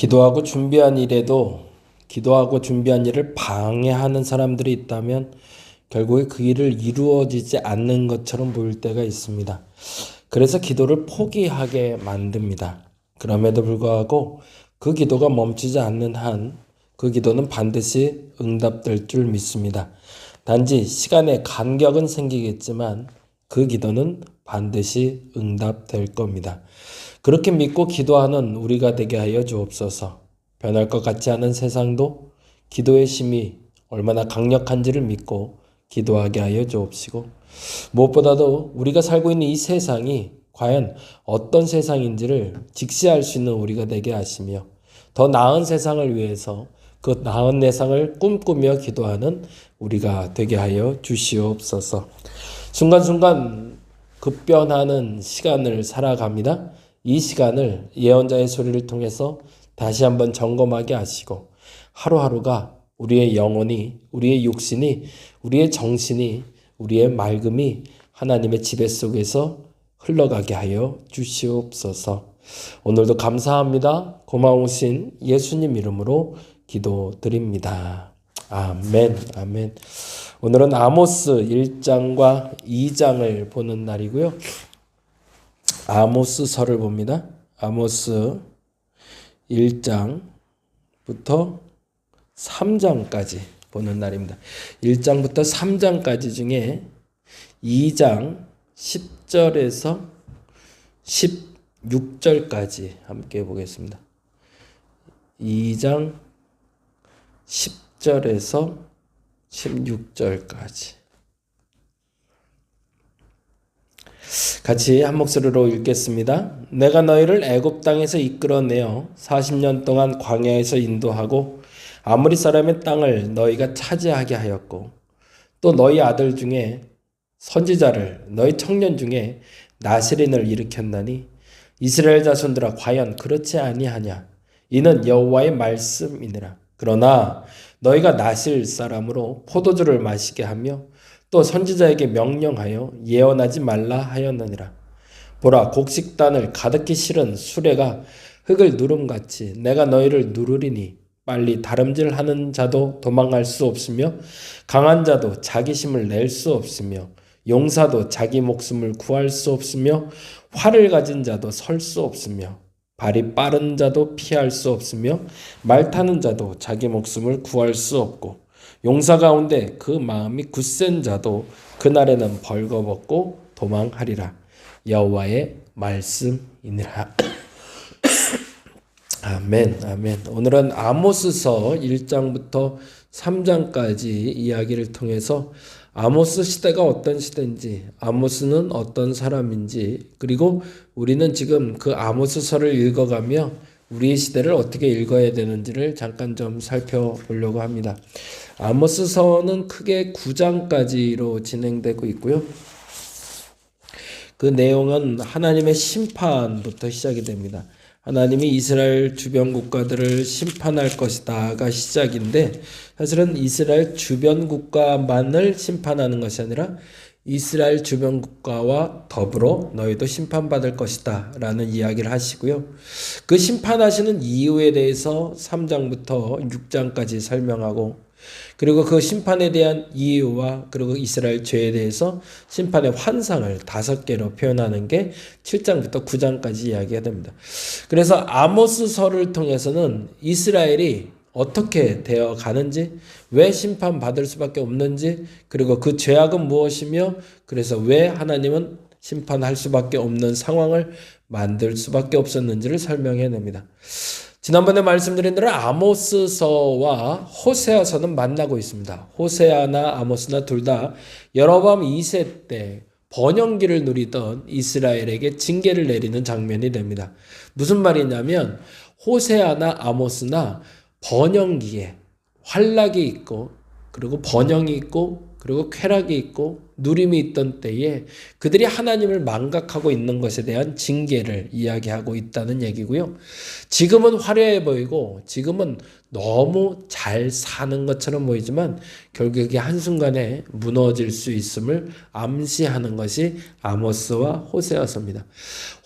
기도하고 준비한 일에도 기도하고 준비한 일을 방해하는 사람들이 있다면 결국에 그 일을 이루어지지 않는 것처럼 보일 때가 있습니다. 그래서 기도를 포기하게 만듭니다. 그럼에도 불구하고 그 기도가 멈추지 않는 한 그 기도는 반드시 응답될 줄 믿습니다. 단지 시간의 간격은 생기겠지만 그 기도는 반드시 응답될 겁니다. 그렇게 믿고 기도하는 우리가 되게 하여 주옵소서. 변할 것 같지 않은 세상도 기도의 힘이 얼마나 강력한지를 믿고 기도하게 하여 주옵시고, 무엇보다도 우리가 살고 있는 이 세상이 과연 어떤 세상인지를 직시할 수 있는 우리가 되게 하시며, 더 나은 세상을 위해서 그 나은 세상을 꿈꾸며 기도하는 우리가 되게 하여 주시옵소서. 순간순간 급변하는 시간을 살아갑니다. 이 시간을 예언자의 소리를 통해서 다시 한번 점검하게 하시고, 하루하루가 우리의 영혼이, 우리의 육신이, 우리의 정신이, 우리의 맑음이 하나님의 지배 속에서 흘러가게 하여 주시옵소서. 오늘도 감사합니다. 고마우신 예수님 이름으로 기도드립니다. 아멘, 아멘. 오늘은 아모스 1장과 2장을 보는 날이고요. 아모스서를 봅니다. 아모스 1장부터 3장까지 보는 날입니다. 1장부터 3장까지 중에 2장 10절에서 16절까지 함께 보겠습니다. 2장 10절에서 16절까지 같이 한 목소리로 읽겠습니다. 내가 너희를 애굽 땅에서 이끌어내어 40년 동안 광야에서 인도하고 아모리 사람의 땅을 너희가 차지하게 하였고, 또 너희 아들 중에 선지자를, 너희 청년 중에 나세린을 일으켰나니 이스라엘 자손들아 과연 그렇지 아니하냐? 이는 여호와의 말씀이니라. 그러나 너희가 나실 사람으로 포도주를 마시게 하며 또 선지자에게 명령하여 예언하지 말라 하였느니라. 보라, 곡식단을 가득히 실은 수레가 흙을 누름같이 내가 너희를 누르리니 빨리 다름질하는 자도 도망할 수 없으며 강한 자도 자기 힘을 낼 수 없으며 용사도 자기 목숨을 구할 수 없으며 활을 가진 자도 설 수 없으며 발이 빠른 자도 피할 수 없으며 말 타는 자도 자기 목숨을 구할 수 없고 용사 가운데 그 마음이 굳센 자도 그날에는 벌거벗고 도망하리라. 여호와의 말씀이니라. 아멘, 아멘. 오늘은 아모스서 1장부터 3장까지 이야기를 통해서 아모스 시대가 어떤 시대인지, 아모스는 어떤 사람인지, 그리고 우리는 지금 그 아모스서를 읽어가며 우리의 시대를 어떻게 읽어야 되는지를 잠깐 좀 살펴보려고 합니다. 아모스서는 크게 9장까지로 진행되고 있고요. 그 내용은 하나님의 심판부터 시작이 됩니다. 하나님이 이스라엘 주변 국가들을 심판할 것이다가 시작인데, 사실은 이스라엘 주변 국가만을 심판하는 것이 아니라 이스라엘 주변 국가와 더불어 너희도 심판받을 것이다 라는 이야기를 하시고요. 그 심판하시는 이유에 대해서 3장부터 6장까지 설명하고, 그리고 그 심판에 대한 이유와 그리고 이스라엘 죄에 대해서 심판의 환상을 5개로 표현하는 게 7장부터 9장까지 이야기가 됩니다. 그래서 아모스서를 통해서는 이스라엘이 어떻게 되어 가는지, 왜 심판받을 수밖에 없는지, 그리고 그 죄악은 무엇이며, 그래서 왜 하나님은 심판할 수밖에 없는 상황을 만들 수밖에 없었는지를 설명해 냅니다. 지난번에 말씀드린 대로 아모스서와 호세아서는 만나고 있습니다. 호세아나 아모스나 둘 다 여로보암 2세 때 번영기를 누리던 이스라엘에게 징계를 내리는 장면이 됩니다. 무슨 말이냐면 호세아나 아모스나 번영기에 환락이 있고, 그리고 번영이 있고, 그리고 쾌락이 있고, 누림이 있던 때에 그들이 하나님을 망각하고 있는 것에 대한 징계를 이야기하고 있다는 얘기고요. 지금은 화려해 보이고 지금은 너무 잘 사는 것처럼 보이지만 결국에 한순간에 무너질 수 있음을 암시하는 것이 아모스와 호세아서입니다.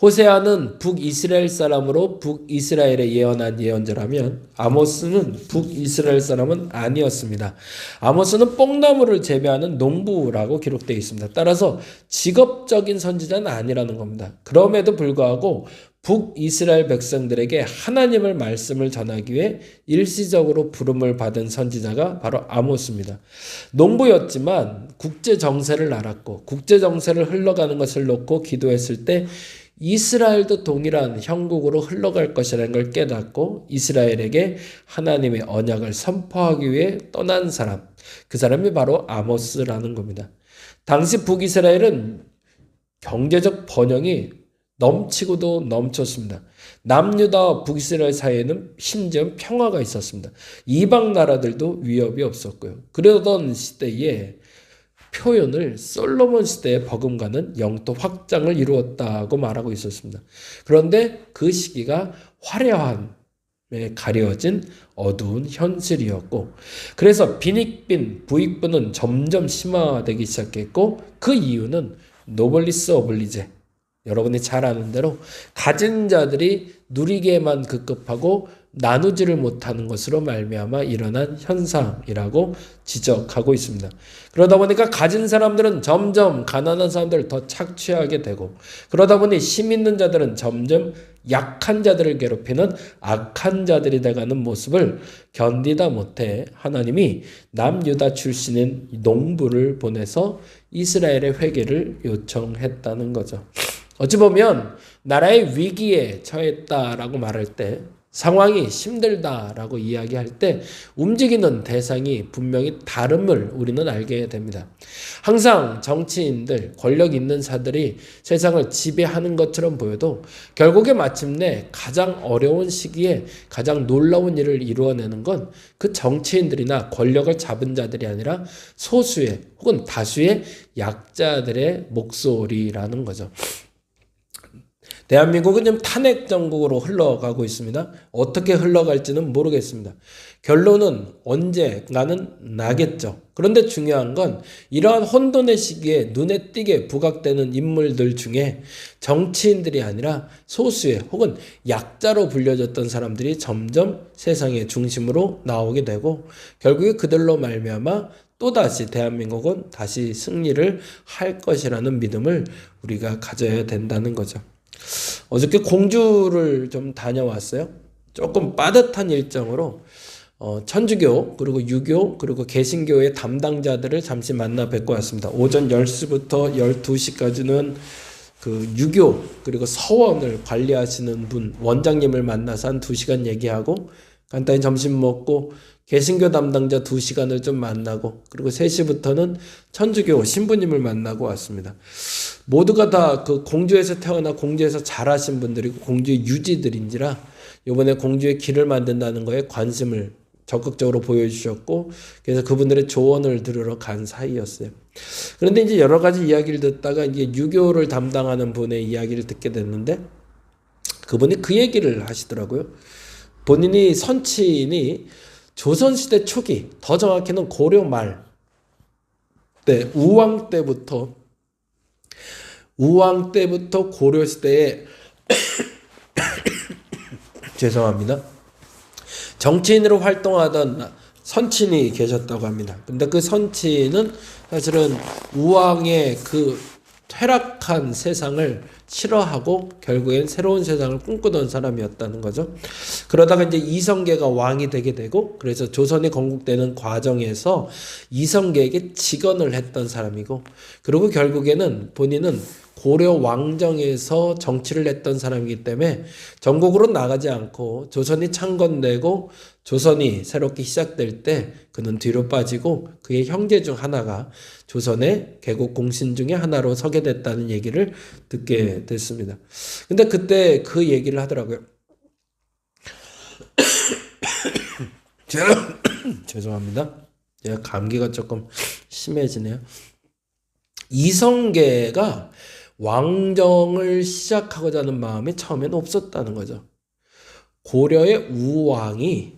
호세아는 북이스라엘 사람으로 북이스라엘에 예언한 예언자라면 아모스는 북이스라엘 사람은 아니었습니다. 아모스는 뽕나무를 재배하는 농부라고 기록되어 있습니다. 따라서 직업적인 선지자는 아니라는 겁니다. 그럼에도 불구하고 북이스라엘 백성들에게 하나님의 말씀을 전하기 위해 일시적으로 부름을 받은 선지자가 바로 아모스입니다. 농부였지만 국제 정세를 알았고 국제 정세를 흘러가는 것을 놓고 기도했을 때 이스라엘도 동일한 형국으로 흘러갈 것이라는 걸 깨닫고 이스라엘에게 하나님의 언약을 선포하기 위해 떠난 사람, 그 사람이 바로 아모스라는 겁니다. 당시 북이스라엘은 경제적 번영이 넘치고도 넘쳤습니다. 남유다와 북이스라엘 사이에는 심지어 평화가 있었습니다. 이방 나라들도 위협이 없었고요. 그러던 시대에 표현을 솔로몬 시대의 버금가는 영토 확장을 이루었다고 말하고 있었습니다. 그런데 그 시기가 화려함에 가려진 어두운 현실이었고, 그래서 빈익빈 부익부는 점점 심화되기 시작했고, 그 이유는 노블리스 오블리제, 여러분이 잘 아는 대로 가진 자들이 누리게만 급급하고 나누지를 못하는 것으로 말미암아 일어난 현상이라고 지적하고 있습니다. 그러다 보니까 가진 사람들은 점점 가난한 사람들을 더 착취하게 되고, 그러다 보니 힘 있는 자들은 점점 약한 자들을 괴롭히는 악한 자들이 돼가는 모습을 견디다 못해 하나님이 남유다 출신인 농부를 보내서 이스라엘의 회개를 요청했다는 거죠. 어찌 보면 나라의 위기에 처했다라고 말할 때, 상황이 힘들다라고 이야기할 때 움직이는 대상이 분명히 다름을 우리는 알게 됩니다. 항상 정치인들, 권력 있는 자들이 세상을 지배하는 것처럼 보여도 결국에 마침내 가장 어려운 시기에 가장 놀라운 일을 이루어내는 건 그 정치인들이나 권력을 잡은 자들이 아니라 소수의 혹은 다수의 약자들의 목소리라는 거죠. 대한민국은 지금 탄핵 정국으로 흘러가고 있습니다. 어떻게 흘러갈지는 모르겠습니다. 결론은 언젠가는 나겠죠. 그런데 중요한 건 이러한 혼돈의 시기에 눈에 띄게 부각되는 인물들 중에 정치인들이 아니라 소수의 혹은 약자로 불려졌던 사람들이 점점 세상의 중심으로 나오게 되고, 결국에 그들로 말미암아 또다시 대한민국은 다시 승리를 할 것이라는 믿음을 우리가 가져야 된다는 거죠. 어저께 공주를 좀 다녀왔어요. 조금 빠듯한 일정으로 천주교 그리고 유교 그리고 개신교의 담당자들을 잠시 만나 뵙고 왔습니다. 오전 10시부터 12시까지는 그 유교 그리고 서원을 관리하시는 분 원장님을 만나서 한 2시간 얘기하고 간단히 점심 먹고 개신교 담당자 2시간을 좀 만나고, 그리고 3시부터는 천주교 신부님을 만나고 왔습니다. 모두가 다 그 공주에서 태어나 공주에서 자라신 분들이고 공주의 유지들인지라 이번에 공주의 길을 만든다는 거에 관심을 적극적으로 보여주셨고, 그래서 그분들의 조언을 들으러 간 사이였어요. 그런데 이제 여러 가지 이야기를 듣다가 이제 유교를 담당하는 분의 이야기를 듣게 됐는데, 그분이 그 얘기를 하시더라고요. 본인이 선친이 조선시대 초기, 더 정확히는 고려 말 때, 우왕 때부터 고려시대에 죄송합니다. 정치인으로 활동하던 선친이 계셨다고 합니다. 근데 그 선친은 사실은 우왕의 그 퇴락한 세상을 싫어하고 결국엔 새로운 세상을 꿈꾸던 사람이었다는 거죠. 그러다가 이제 이성계가 왕이 되게 되고, 그래서 조선이 건국되는 과정에서 이성계에게 직언을 했던 사람이고, 그리고 결국에는 본인은 고려 왕정에서 정치를 했던 사람이기 때문에 전국으로 나가지 않고 조선이 창건되고 조선이 새롭게 시작될 때 그는 뒤로 빠지고 그의 형제 중 하나가 조선의 개국 공신 중에 하나로 서게 됐다는 얘기를 듣게 됐습니다. 근데 그때 그 얘기를 하더라고요. 죄송합니다. 제가 감기가 조금 심해지네요. 이성계가 왕정을 시작하고자 하는 마음이 처음에는 없었다는 거죠. 고려의 우왕이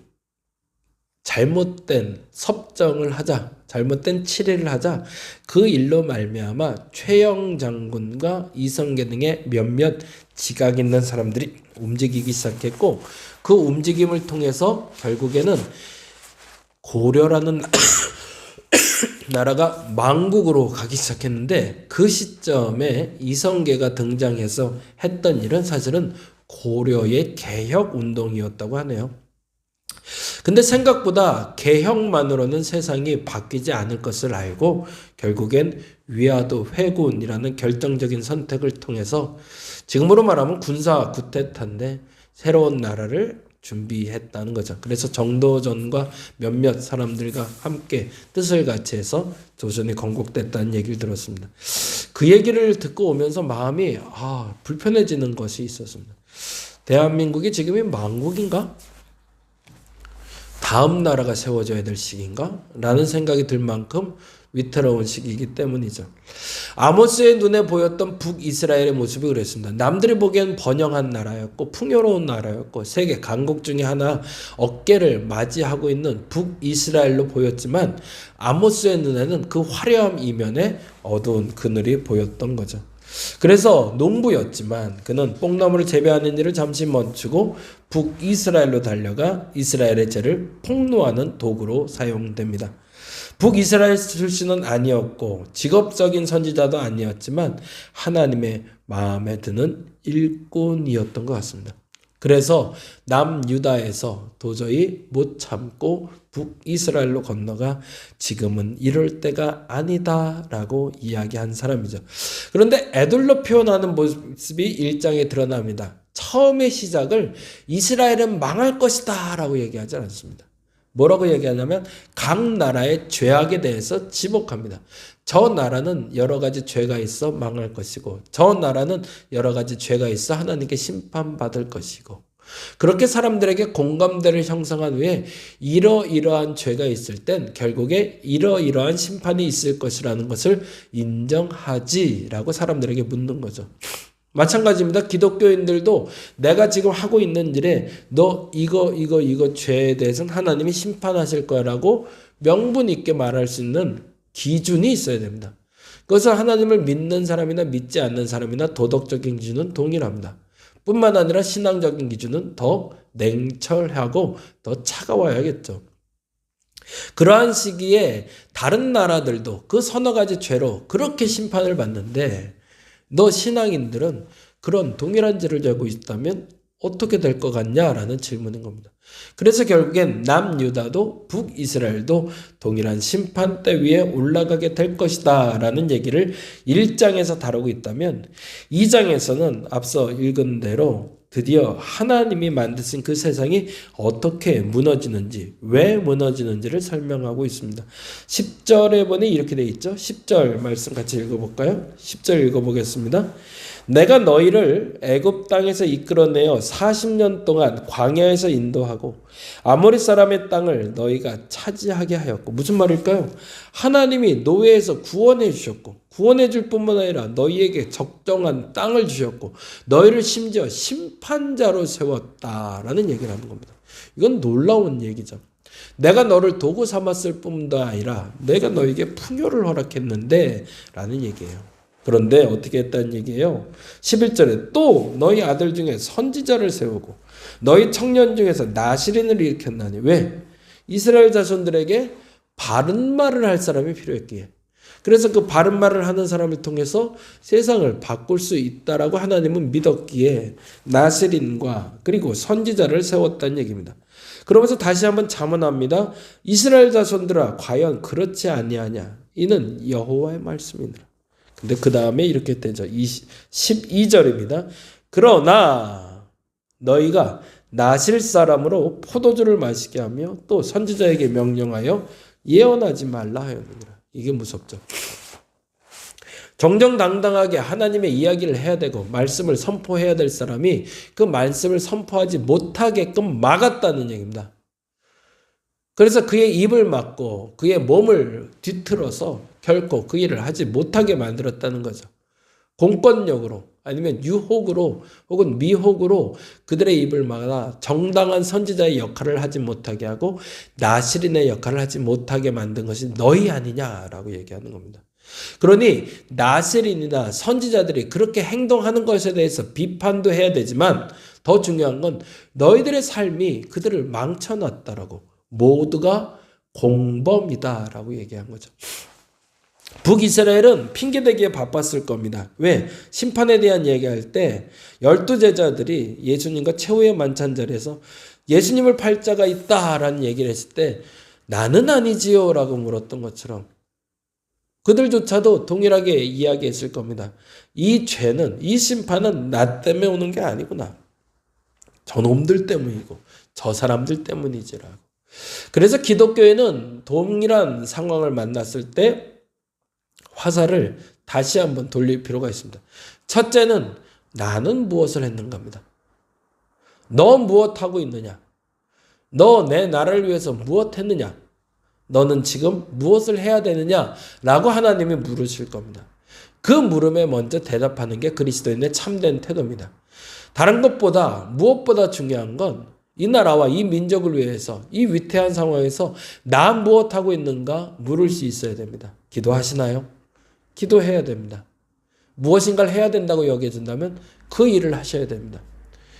잘못된 섭정을 하자, 잘못된 치리를 하자, 그 일로 말미암아 최영 장군과 이성계 등의 몇몇 지각 있는 사람들이 움직이기 시작했고, 그 움직임을 통해서 결국에는 고려라는 나라가 망국으로 가기 시작했는데, 그 시점에 이성계가 등장해서 했던 일은 사실은 고려의 개혁 운동이었다고 하네요. 근데 생각보다 개혁만으로는 세상이 바뀌지 않을 것을 알고 결국엔 위화도 회군이라는 결정적인 선택을 통해서, 지금으로 말하면 군사 쿠데타인데 새로운 나라를 준비했다는 거죠. 그래서 정도전과 몇몇 사람들과 함께 뜻을 같이 해서 조선이 건국됐다는 얘기를 들었습니다. 그 얘기를 듣고 오면서 마음이 불편해지는 것이 있었습니다. 대한민국이 지금이 망국인가? 다음 나라가 세워져야 될 시기인가? 라는 생각이 들 만큼 위태로운 시기이기 때문이죠. 아모스의 눈에 보였던 북이스라엘의 모습이 그랬습니다. 남들이 보기엔 번영한 나라였고 풍요로운 나라였고 세계 강국 중에 하나 어깨를 맞이하고 있는 북이스라엘로 보였지만, 아모스의 눈에는 그 화려함 이면에 어두운 그늘이 보였던 거죠. 그래서 농부였지만 그는 뽕나무를 재배하는 일을 잠시 멈추고 북이스라엘로 달려가 이스라엘의 죄를 폭로하는 도구로 사용됩니다. 북이스라엘 출신은 아니었고 직업적인 선지자도 아니었지만 하나님의 마음에 드는 일꾼이었던 것 같습니다. 그래서 남유다에서 도저히 못 참고 북이스라엘로 건너가 지금은 이럴 때가 아니다라고 이야기한 사람이죠. 그런데 에둘러 표현하는 모습이 1장에 드러납니다. 처음의 시작을 이스라엘은 망할 것이다 라고 얘기하지 않습니다. 뭐라고 얘기하냐면 각 나라의 죄악에 대해서 지목합니다. 저 나라는 여러 가지 죄가 있어 망할 것이고, 저 나라는 여러 가지 죄가 있어 하나님께 심판받을 것이고, 그렇게 사람들에게 공감대를 형성한 후에 이러이러한 죄가 있을 땐 결국에 이러이러한 심판이 있을 것이라는 것을 인정하지라고 사람들에게 묻는 거죠. 마찬가지입니다. 기독교인들도 내가 지금 하고 있는 일에 너 이거 죄에 대해서는 하나님이 심판하실 거라고 명분 있게 말할 수 있는 기준이 있어야 됩니다. 그것은 하나님을 믿는 사람이나 믿지 않는 사람이나 도덕적인 기준은 동일합니다. 뿐만 아니라 신앙적인 기준은 더 냉철하고 더 차가워야겠죠. 그러한 시기에 다른 나라들도 그 서너 가지 죄로 그렇게 심판을 받는데, 너 신앙인들은 그런 동일한 죄를 지고 있다면 어떻게 될 것 같냐라는 질문인 겁니다. 그래서 결국엔 남유다도 북이스라엘도 동일한 심판대 위에 올라가게 될 것이다 라는 얘기를 1장에서 다루고 있다면, 2장에서는 앞서 읽은 대로 드디어 하나님이 만드신 그 세상이 어떻게 무너지는지, 왜 무너지는지를 설명하고 있습니다. 10절에 보니 이렇게 돼 있죠. 10절 말씀 같이 읽어볼까요? 10절 읽어보겠습니다. 내가 너희를 애굽 땅에서 이끌어내어 40년 동안 광야에서 인도하고 아모리 사람의 땅을 너희가 차지하게 하였고. 무슨 말일까요? 하나님이 노예에서 구원해 주셨고, 구원해 줄 뿐만 아니라 너희에게 적정한 땅을 주셨고, 너희를 심지어 심판자로 세웠다라는 얘기를 하는 겁니다. 이건 놀라운 얘기죠. 내가 너를 도구 삼았을 뿐도 아니라 내가 너에게 풍요를 허락했는데 라는 얘기예요. 그런데 어떻게 했다는 얘기예요? 11절에 또 너희 아들 중에 선지자를 세우고 너희 청년 중에서 나시린을 일으켰나니. 왜? 이스라엘 자손들에게 바른 말을 할 사람이 필요했기에. 그래서 그 바른 말을 하는 사람을 통해서 세상을 바꿀 수 있다라고 하나님은 믿었기에 나시린과 그리고 선지자를 세웠다는 얘기입니다. 그러면서 다시 한번 자문합니다. 이스라엘 자손들아, 과연 그렇지 아니하냐? 이는 여호와의 말씀이니라. 근데 그 다음에 이렇게 되죠. 12절입니다. 그러나 너희가 나실 사람으로 포도주를 마시게 하며 또 선지자에게 명령하여 예언하지 말라 하였느니라. 이게 무섭죠. 정정당당하게 하나님의 이야기를 해야 되고 말씀을 선포해야 될 사람이 그 말씀을 선포하지 못하게끔 막았다는 얘기입니다. 그래서 그의 입을 막고 그의 몸을 뒤틀어서 결코 그 일을 하지 못하게 만들었다는 거죠. 공권력으로 아니면 유혹으로 혹은 미혹으로 그들의 입을 막아 정당한 선지자의 역할을 하지 못하게 하고 나시린의 역할을 하지 못하게 만든 것이 너희 아니냐라고 얘기하는 겁니다. 그러니 나시린이나 선지자들이 그렇게 행동하는 것에 대해서 비판도 해야 되지만 더 중요한 건 너희들의 삶이 그들을 망쳐놨다라고, 모두가 공범이다라고 얘기한 거죠. 북이스라엘은 핑계대기에 바빴을 겁니다. 왜? 심판에 대한 얘기할 때 12제자들이 예수님과 최후의 만찬 자리에서 예수님을 팔 자가 있다라는 얘기를 했을 때 나는 아니지요 라고 물었던 것처럼 그들조차도 동일하게 이야기했을 겁니다. 이 죄는, 이 심판은 나 때문에 오는 게 아니구나. 저놈들 때문이고 저 사람들 때문이지라고. 그래서 기독교에는 동일한 상황을 만났을 때 화살을 다시 한번 돌릴 필요가 있습니다. 첫째는 나는 무엇을 했는가입니다. 너 무엇하고 있느냐? 너 내 나라를 위해서 무엇 했느냐? 너는 지금 무엇을 해야 되느냐? 라고 하나님이 물으실 겁니다. 그 물음에 먼저 대답하는 게 그리스도인의 참된 태도입니다. 다른 것보다 무엇보다 중요한 건 이 나라와 이 민족을 위해서 이 위태한 상황에서 나 무엇하고 있는가 물을 수 있어야 됩니다. 기도하시나요? 기도해야 됩니다. 무엇인가를 해야 된다고 여겨진다면 그 일을 하셔야 됩니다.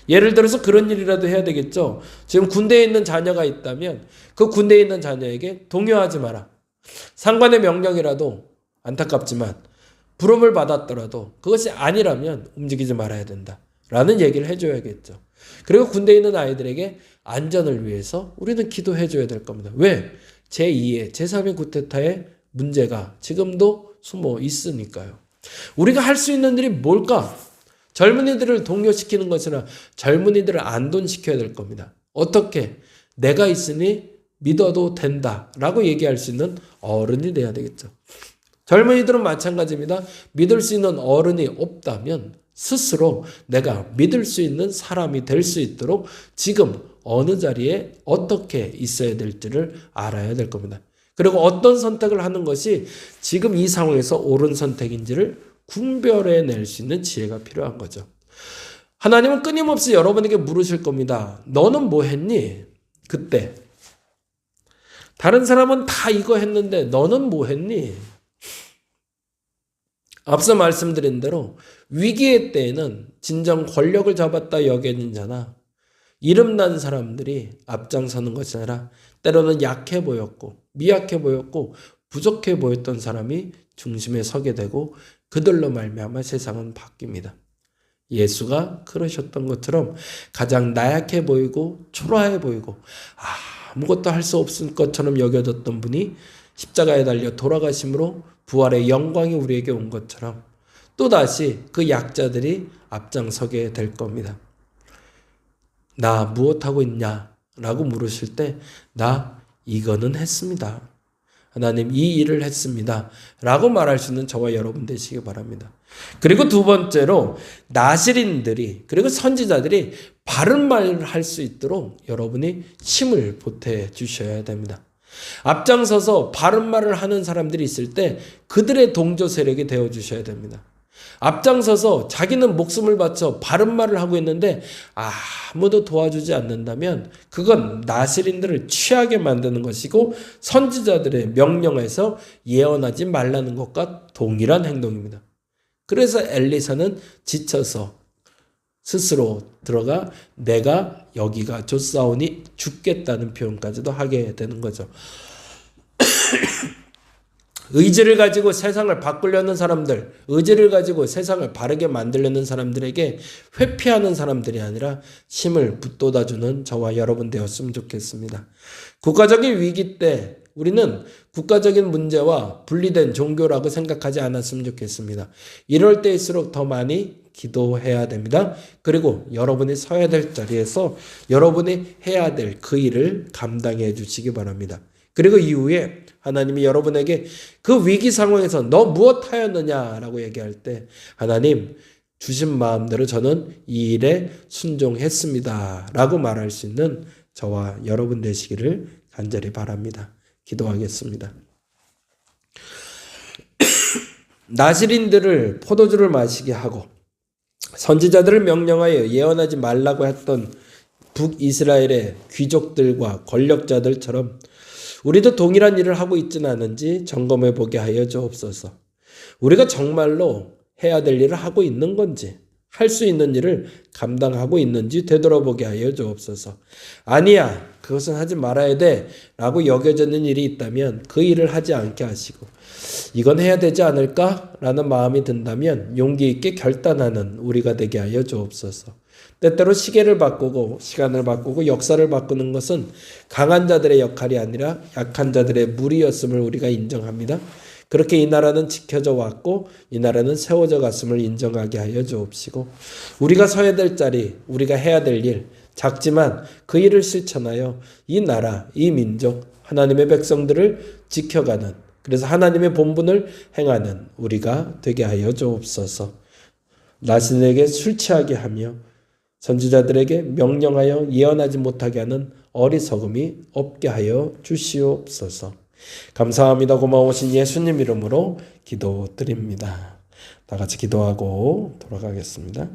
예를 들어서 그런 일이라도 해야 되겠죠. 지금 군대에 있는 자녀가 있다면 그 군대에 있는 자녀에게 동요하지 마라. 상관의 명령이라도 안타깝지만 부름을 받았더라도 그것이 아니라면 움직이지 말아야 된다. 라는 얘기를 해줘야겠죠. 그리고 군대에 있는 아이들에게 안전을 위해서 우리는 기도해줘야 될 겁니다. 왜? 제2의 제3의 쿠데타의 문제가 지금도 숨어 있으니까요. 우리가 할 수 있는 일이 뭘까? 젊은이들을 동요시키는 것이나 젊은이들을 안돈시켜야 될 겁니다. 어떻게? 내가 있으니 믿어도 된다 라고 얘기할 수 있는 어른이 돼야 되겠죠. 젊은이들은 마찬가지입니다. 믿을 수 있는 어른이 없다면 스스로 내가 믿을 수 있는 사람이 될 수 있도록 지금 어느 자리에 어떻게 있어야 될지를 알아야 될 겁니다. 그리고 어떤 선택을 하는 것이 지금 이 상황에서 옳은 선택인지를 분별해낼 수 있는 지혜가 필요한 거죠. 하나님은 끊임없이 여러분에게 물으실 겁니다. 너는 뭐 했니? 그때. 다른 사람은 다 이거 했는데 너는 뭐 했니? 앞서 말씀드린 대로 위기의 때에는 진정 권력을 잡았다 여겨진 자나 이름난 사람들이 앞장서는 것이 아니라 때로는 약해 보였고 미약해 보였고 부족해 보였던 사람이 중심에 서게 되고 그들로 말미암아 세상은 바뀝니다. 예수가 그러셨던 것처럼 가장 나약해 보이고 초라해 보이고 아무것도 할 수 없을 것처럼 여겨졌던 분이 십자가에 달려 돌아가심으로 부활의 영광이 우리에게 온 것처럼 또다시 그 약자들이 앞장서게 될 겁니다. 나 무엇하고 있냐? 라고 물으실 때 나 이거는 했습니다. 하나님 이 일을 했습니다. 라고 말할 수 있는 저와 여러분 되시기 바랍니다. 그리고 두 번째로 나시린들이 그리고 선지자들이 바른 말을 할 수 있도록 여러분이 힘을 보태 주셔야 됩니다. 앞장서서 바른 말을 하는 사람들이 있을 때 그들의 동조 세력이 되어 주셔야 됩니다. 앞장서서 자기는 목숨을 바쳐 바른 말을 하고 있는데 아무도 도와주지 않는다면 그건 나시린들을 취하게 만드는 것이고 선지자들의 명령에서 예언하지 말라는 것과 동일한 행동입니다. 그래서 엘리사는 지쳐서 스스로 들어가 내가 여기가 좋사오니 죽겠다는 표현까지도 하게 되는 거죠. 의지를 가지고 세상을 바꾸려는 사람들, 의지를 가지고 세상을 바르게 만들려는 사람들에게 회피하는 사람들이 아니라 힘을 북돋아주는 저와 여러분 되었으면 좋겠습니다. 국가적인 위기 때 우리는 국가적인 문제와 분리된 종교라고 생각하지 않았으면 좋겠습니다. 이럴 때일수록 더 많이 기도해야 됩니다. 그리고 여러분이 서야 될 자리에서 여러분이 해야 될 그 일을 감당해 주시기 바랍니다. 그리고 이후에 하나님이 여러분에게 그 위기 상황에서 너 무엇 하였느냐라고 얘기할 때 하나님 주신 마음대로 저는 이 일에 순종했습니다 라고 말할 수 있는 저와 여러분 되시기를 간절히 바랍니다. 기도하겠습니다. 나실인들을 포도주를 마시게 하고 선지자들을 명령하여 예언하지 말라고 했던 북이스라엘의 귀족들과 권력자들처럼 우리도 동일한 일을 하고 있지는 않은지 점검해 보게 하여 주옵소서. 우리가 정말로 해야 될 일을 하고 있는 건지, 할 수 있는 일을 감당하고 있는지 되돌아보게 하여 주옵소서. 아니야, 그것은 하지 말아야 돼 라고 여겨지는 일이 있다면 그 일을 하지 않게 하시고, 이건 해야 되지 않을까? 라는 마음이 든다면 용기 있게 결단하는 우리가 되게 하여 주옵소서. 때때로 시계를 바꾸고 시간을 바꾸고 역사를 바꾸는 것은 강한 자들의 역할이 아니라 약한 자들의 무리였음을 우리가 인정합니다. 그렇게 이 나라는 지켜져 왔고 이 나라는 세워져 갔음을 인정하게 하여 주옵시고, 우리가 서야 될 자리, 우리가 해야 될 일, 작지만 그 일을 실천하여 이 나라, 이 민족, 하나님의 백성들을 지켜가는, 그래서 하나님의 본분을 행하는 우리가 되게 하여 주옵소서. 나신에게 술 취하게 하며 선지자들에게 명령하여 예언하지 못하게 하는 어리석음이 없게 하여 주시옵소서. 감사합니다. 고마우신 예수님 이름으로 기도드립니다. 다 같이 기도하고 돌아가겠습니다.